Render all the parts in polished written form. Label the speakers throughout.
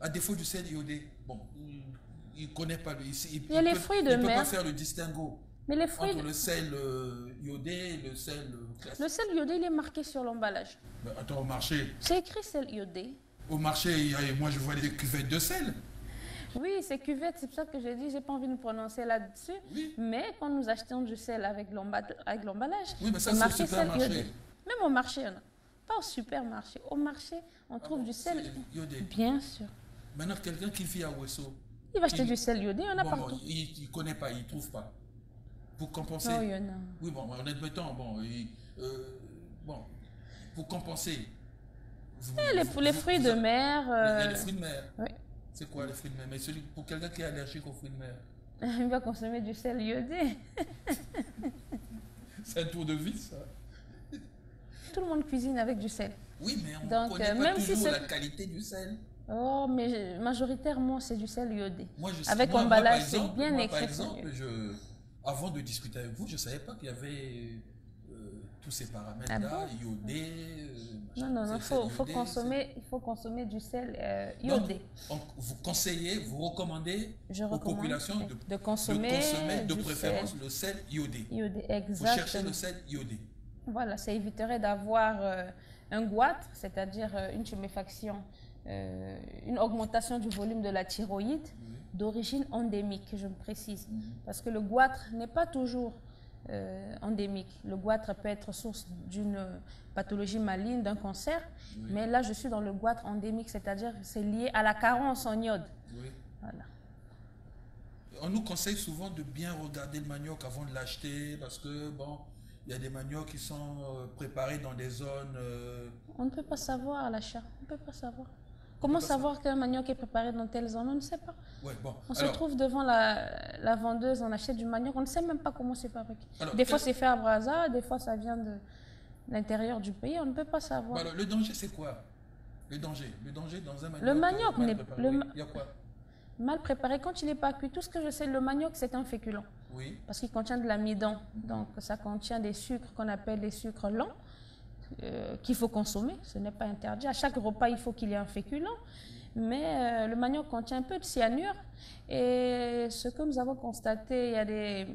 Speaker 1: À défaut du sel iodé, bon, il ne connaît pas.
Speaker 2: Il y a les fruits de
Speaker 1: il peut
Speaker 2: mer.
Speaker 1: pas faire le distinguo
Speaker 2: Mais les fruits
Speaker 1: entre le sel iodé et le sel classique.
Speaker 2: Le sel iodé, il est marqué sur l'emballage.
Speaker 1: Ben, attends, au marché,
Speaker 2: C'est écrit sel iodé.
Speaker 1: moi je vois des cuvettes de sel.
Speaker 2: Oui, c'est cuvette, c'est pour ça que j'ai dit, j'ai pas envie de me prononcer là-dessus.
Speaker 1: Oui.
Speaker 2: Mais quand nous achetons du sel avec l'emballage,
Speaker 1: Oui, mais ça,
Speaker 2: c'est
Speaker 1: c'est au
Speaker 2: marqué sel
Speaker 1: supermarché.
Speaker 2: iodé. Même au marché, on a. Pas au supermarché. Au marché, on trouve du sel
Speaker 1: iodé.
Speaker 2: Bien sûr.
Speaker 1: Maintenant, quelqu'un qui vit à Ouesso,
Speaker 2: Il va acheter du sel iodé, on a
Speaker 1: bon,
Speaker 2: partout.
Speaker 1: il ne connaît pas, il ne trouve pas. Pour compenser.
Speaker 2: Non, il y en a.
Speaker 1: Oui, bon, en admettant, bon, pour compenser.
Speaker 2: Les fruits de mer.
Speaker 1: Les fruits de mer.
Speaker 2: Oui.
Speaker 1: C'est quoi les fruits de mer? Mais pour quelqu'un qui est allergique aux fruits de mer.
Speaker 2: Il va consommer du sel iodé.
Speaker 1: C'est un tour de vie, ça.
Speaker 2: Tout le monde cuisine avec du sel.
Speaker 1: Oui, mais on ne
Speaker 2: Donc,
Speaker 1: connaît pas
Speaker 2: même
Speaker 1: toujours
Speaker 2: si
Speaker 1: la qualité du sel.
Speaker 2: Oh, mais majoritairement, c'est du sel iodé.
Speaker 1: Moi,
Speaker 2: avec emballage, c'est bien écrit.
Speaker 1: Par exemple, avant de discuter avec vous, je ne savais pas qu'il y avait tous ces paramètres-là, iodé.
Speaker 2: Non, il faut consommer du sel iodé.
Speaker 1: Donc, vous conseillez, vous recommandez aux populations
Speaker 2: de consommer
Speaker 1: de préférence le sel iodé.
Speaker 2: Iodé, exactement.
Speaker 1: Vous cherchez le sel iodé.
Speaker 2: Voilà, ça éviterait d'avoir un goitre, c'est-à-dire une tuméfaction, une augmentation du volume de la thyroïde d'origine endémique, je me précise. Parce que le goitre n'est pas toujours endémique. Le goitre peut être source d'une pathologie maligne, d'un cancer, mais là je suis dans le goitre endémique, c'est-à-dire c'est lié à la carence en iode.
Speaker 1: Oui.
Speaker 2: Voilà.
Speaker 1: On nous conseille souvent de bien regarder le manioc avant de l'acheter parce que, bon, il y a des maniocs qui sont préparés dans des zones...
Speaker 2: On ne peut pas savoir à l'achat, on ne peut pas savoir. Comment savoir qu'un manioc est préparé dans telle zone? On ne sait pas.
Speaker 1: Ouais, bon.
Speaker 2: On se trouve devant la vendeuse, on achète du manioc, on ne sait même pas comment c'est fabriqué.
Speaker 1: Alors,
Speaker 2: des fois c'est fait à Brazza, des fois ça vient de l'intérieur du pays, on ne peut pas savoir.
Speaker 1: Alors, le danger c'est quoi? Le danger dans un manioc.
Speaker 2: Le manioc n'est pas...
Speaker 1: Il y a quoi?
Speaker 2: Mal préparé, quand il n'est pas cuit, tout ce que je sais, le manioc c'est un féculent.
Speaker 1: Oui.
Speaker 2: Parce qu'il contient de l'amidon, donc ça contient des sucres qu'on appelle les sucres lents. Qu'il faut consommer, ce n'est pas interdit. À chaque repas, il faut qu'il y ait un féculent. Mais le manioc contient un peu de cyanure. Et ce que nous avons constaté, il y a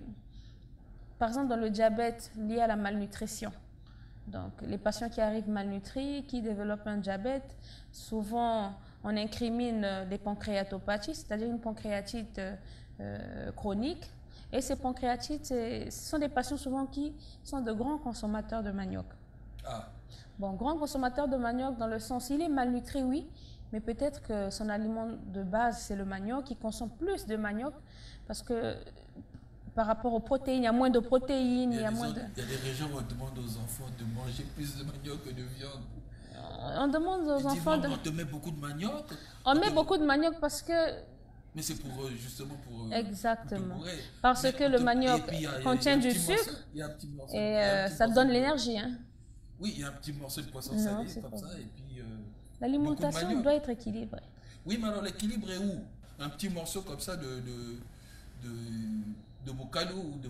Speaker 2: par exemple dans le diabète lié à la malnutrition. Donc les patients qui arrivent malnutris, qui développent un diabète, souvent on incrimine des pancréatopathies, c'est-à-dire une pancréatite chronique. Et ces pancréatites, ce sont des patients souvent qui sont de grands consommateurs de manioc.
Speaker 1: Ah.
Speaker 2: Bon, grand consommateur de manioc dans le sens, il est malnutri, oui, mais peut-être que son aliment de base, c'est le manioc, il consomme plus de manioc parce que par rapport aux protéines, il y a moins de protéines,
Speaker 1: Il y a des régions où on demande aux enfants de manger plus de manioc que de viande.
Speaker 2: On demande aux enfants
Speaker 1: On te met beaucoup de manioc.
Speaker 2: On met beaucoup de manioc parce que...
Speaker 1: Mais c'est pour justement pour...
Speaker 2: Exactement. Parce que le manioc contient du sucre et ça donne l'énergie, hein.
Speaker 1: Oui, il y a un petit morceau de poisson salé comme ça et puis...
Speaker 2: L'alimentation doit être équilibrée.
Speaker 1: Oui, mais alors l'équilibre est où? Un petit morceau comme ça de bocalo ou de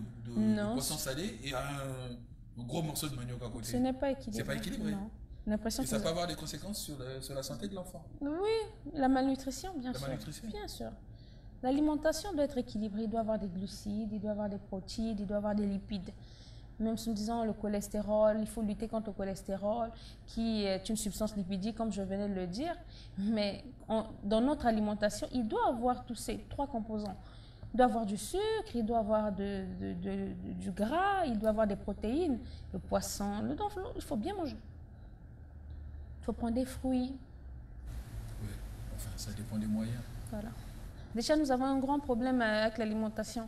Speaker 1: poisson salé et un gros morceau de manioc à côté.
Speaker 2: Ce n'est pas équilibré.
Speaker 1: C'est pas équilibré.
Speaker 2: Non.
Speaker 1: Et ça peut avoir des conséquences sur la santé de l'enfant.
Speaker 2: Oui, la malnutrition, bien sûr.
Speaker 1: Malnutrition.
Speaker 2: Bien sûr. L'alimentation doit être équilibrée. Il doit y avoir des glucides, il doit y avoir des protéines, il doit y avoir des lipides. Même si nous disons le cholestérol, il faut lutter contre le cholestérol, qui est une substance lipidique, comme je venais de le dire. Mais dans notre alimentation, il doit avoir tous ces trois composants. Il doit avoir du sucre, il doit avoir du gras, il doit avoir des protéines, le poisson, il faut bien manger. Il faut prendre des fruits.
Speaker 1: Oui, enfin, ça dépend des moyens.
Speaker 2: Voilà. Déjà, nous avons un grand problème avec l'alimentation.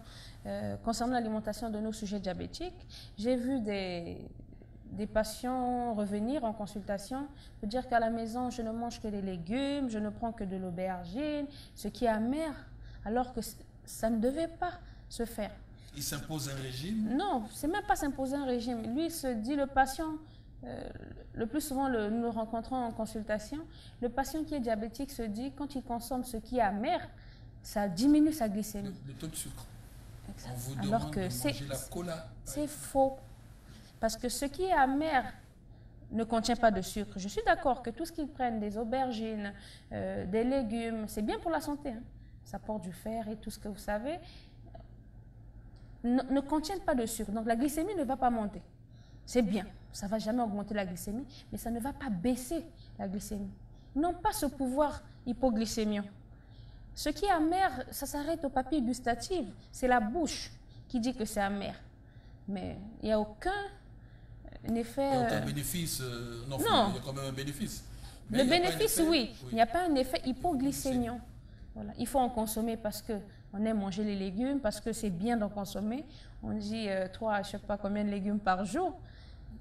Speaker 2: Concernant l'alimentation de nos sujets diabétiques, j'ai vu des patients revenir en consultation pour dire qu'à la maison, je ne mange que des légumes, je ne prends que de l'aubergine, ce qui est amer, alors que ça ne devait pas se faire.
Speaker 1: Il s'impose un régime?
Speaker 2: Non, c'est même pas s'imposer un régime. Lui, il se dit, le patient, le plus souvent, nous le rencontrons en consultation, le patient qui est diabétique se dit, quand il consomme ce qui est amer, ça diminue sa glycémie.
Speaker 1: Le taux de sucre.
Speaker 2: Exact.
Speaker 1: On vous
Speaker 2: Alors
Speaker 1: demande
Speaker 2: que
Speaker 1: de manger la cola.
Speaker 2: C'est faux. Parce que ce qui est amer ne contient pas de sucre. Je suis d'accord que tout ce qu'ils prennent, des aubergines, des légumes, c'est bien pour la santé. Hein. Ça apporte du fer et tout ce que vous savez, ne contiennent pas de sucre. Donc la glycémie ne va pas monter. C'est bien, ça ne va jamais augmenter la glycémie, mais ça ne va pas baisser la glycémie. Ils n'ont pas ce pouvoir hypoglycémiant. Ce qui est amer, ça s'arrête au papier gustatif. C'est la bouche qui dit que c'est amer. Mais il n'y a aucun effet...
Speaker 1: Il n'y a aucun bénéfice. Non,
Speaker 2: non.
Speaker 1: Il y a quand même un bénéfice.
Speaker 2: Mais le bénéfice, oui. Il n'y a pas un effet hypoglycémiant. Voilà. Il faut en consommer parce qu'on aime manger les légumes, parce que c'est bien d'en consommer. On dit 3 à je ne sais pas combien de légumes par jour.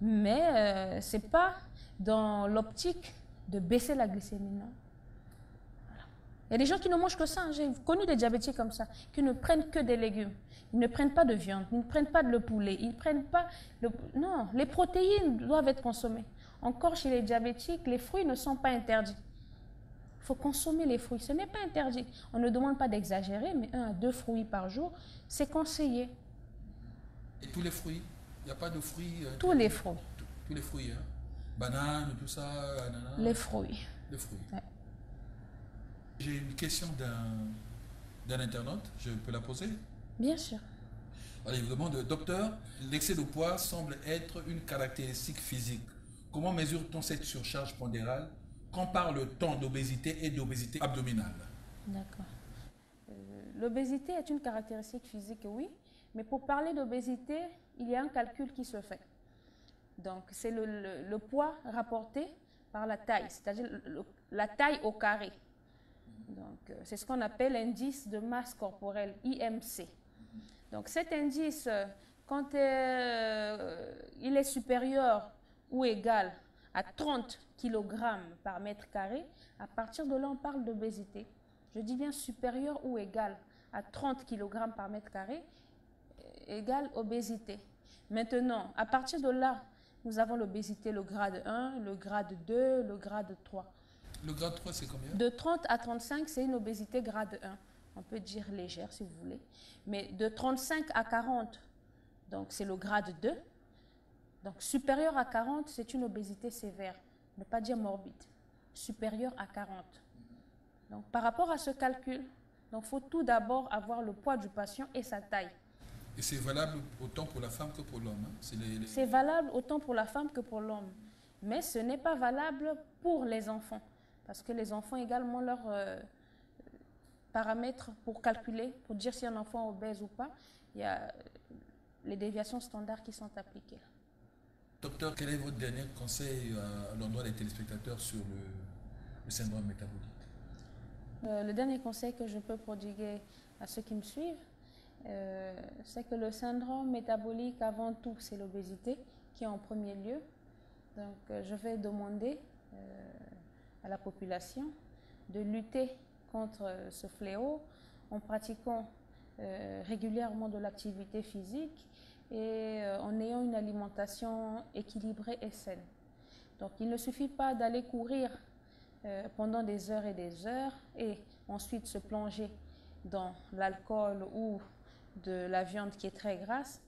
Speaker 2: Mais ce n'est pas dans l'optique de baisser la glycémie. Non. Voilà. Il y a des gens qui ne mangent que ça. J'ai connu des diabétiques comme ça, qui ne prennent que des légumes. Ils ne prennent pas de viande, ils ne prennent pas de poulet, ils ne prennent pas... Non, les protéines doivent être consommées. Encore chez les diabétiques, les fruits ne sont pas interdits. Il faut consommer les fruits, ce n'est pas interdit. On ne demande pas d'exagérer, mais 1 à 2 fruits par jour, c'est conseillé.
Speaker 1: Et tous les fruits? Il n'y a pas de fruits?
Speaker 2: Tous les fruits.
Speaker 1: Tous les fruits, hein? Bananes, tout ça, ananas?
Speaker 2: Les fruits.
Speaker 1: Les fruits.
Speaker 2: Ouais.
Speaker 1: J'ai une question d'un internaute, je peux la poser?
Speaker 2: Bien sûr.
Speaker 1: Alors, il vous demande, docteur, l'excès de poids semble être une caractéristique physique. Comment mesure-t-on cette surcharge pondérale? Quand parle-t-on d'obésité et d'obésité abdominale? D'accord.
Speaker 2: L'obésité est une caractéristique physique, oui, mais pour parler d'obésité, il y a un calcul qui se fait. Donc, c'est le poids rapporté par la taille, c'est-à-dire la taille au carré. Donc, c'est ce qu'on appelle l'indice de masse corporelle, IMC. Donc, cet indice, quand il est supérieur ou égal à 30 kg par mètre carré, à partir de là, on parle d'obésité. Je dis bien supérieur ou égal à 30 kg par mètre carré, égale obésité. Maintenant, à partir de là, nous avons l'obésité, le grade 1, le grade 2, le grade 3.
Speaker 1: Le grade 3, c'est combien?
Speaker 2: De 30 à 35, c'est une obésité grade 1. On peut dire légère si vous voulez. Mais de 35 à 40, donc c'est le grade 2. Donc supérieur à 40, c'est une obésité sévère. Ne pas dire morbide. Supérieur à 40. Donc par rapport à ce calcul, il faut tout d'abord avoir le poids du patient et sa taille.
Speaker 1: Et c'est valable autant pour la femme que pour l'homme, hein?
Speaker 2: C'est valable autant pour la femme que pour l'homme. Mais ce n'est pas valable pour les enfants. Parce que les enfants également leurs paramètres pour calculer, pour dire si un enfant est obèse ou pas, il y a les déviations standards qui sont appliquées.
Speaker 1: Docteur, quel est votre dernier conseil à l'endroit des téléspectateurs sur le syndrome métabolique?
Speaker 2: Le dernier conseil que je peux prodiguer à ceux qui me suivent, c'est que le syndrome métabolique, avant tout, c'est l'obésité qui est en premier lieu. Donc, je vais demander à la population de lutter contre ce fléau en pratiquant régulièrement de l'activité physique et en ayant une alimentation équilibrée et saine. Donc, il ne suffit pas d'aller courir pendant des heures et des heures et ensuite se plonger dans l'alcool ou de la viande qui est très grasse.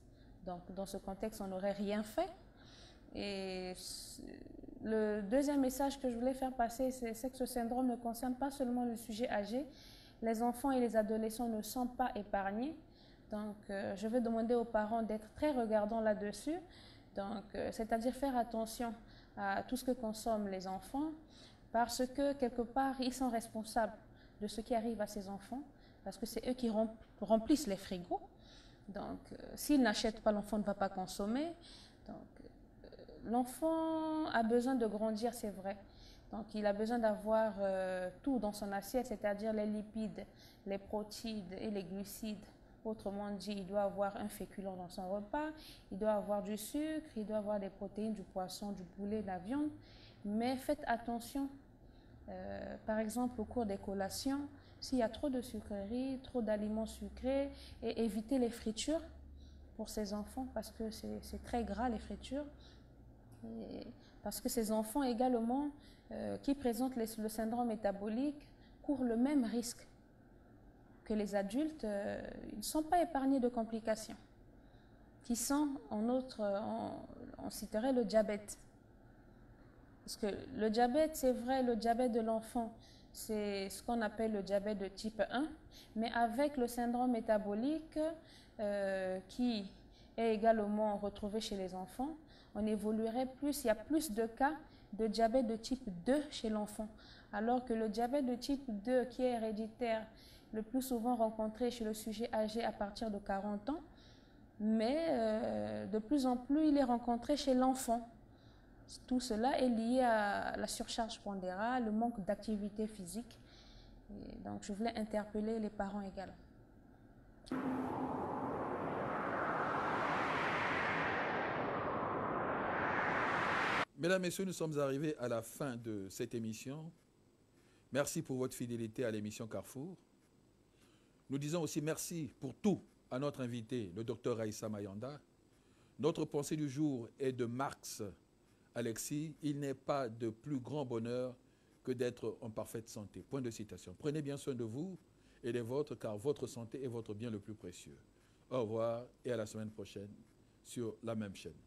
Speaker 2: Donc, dans ce contexte, on n'aurait rien fait. Et le deuxième message que je voulais faire passer, c'est que ce syndrome ne concerne pas seulement le sujet âgé. Les enfants et les adolescents ne sont pas épargnés. Donc, je vais demander aux parents d'être très regardants là-dessus. Donc, c'est-à-dire faire attention à tout ce que consomment les enfants, parce que quelque part, ils sont responsables de ce qui arrive à ces enfants, parce que c'est eux qui remplissent les frigos. Donc, s'ils n'achètent pas, l'enfant ne va pas consommer. Donc, l'enfant a besoin de grandir, c'est vrai. Donc, il a besoin d'avoir tout dans son assiette, c'est-à-dire les lipides, les protéines et les glucides. Autrement dit, il doit avoir un féculent dans son repas, il doit avoir du sucre, il doit avoir des protéines, du poisson, du poulet, de la viande. Mais faites attention, par exemple, au cours des collations, s'il y a trop de sucreries, trop d'aliments sucrés, et évitez les fritures pour ces enfants, parce que c'est très gras les fritures. Et parce que ces enfants également qui présentent le syndrome métabolique courent le même risque que les adultes. Ils ne sont pas épargnés de complications, qui sont, on citerait le diabète. Parce que le diabète, c'est vrai, le diabète de l'enfant, c'est ce qu'on appelle le diabète de type 1, mais avec le syndrome métabolique qui est également retrouvé chez les enfants, on évoluerait plus, il y a plus de cas de diabète de type 2 chez l'enfant, alors que le diabète de type 2 qui est héréditaire, le plus souvent rencontré chez le sujet âgé à partir de 40 ans, mais de plus en plus il est rencontré chez l'enfant. Tout cela est lié à la surcharge pondérale, le manque d'activité physique. Et donc je voulais interpeller les parents également.
Speaker 1: Mesdames, Messieurs, nous sommes arrivés à la fin de cette émission. Merci pour votre fidélité à l'émission Carrefour. Nous disons aussi merci pour tout à notre invité, le docteur Raïssa Mayanda. Notre pensée du jour est de Marx Alexis. Il n'est pas de plus grand bonheur que d'être en parfaite santé. Point de citation. Prenez bien soin de vous et des vôtres, car votre santé est votre bien le plus précieux. Au revoir et à la semaine prochaine sur la même chaîne.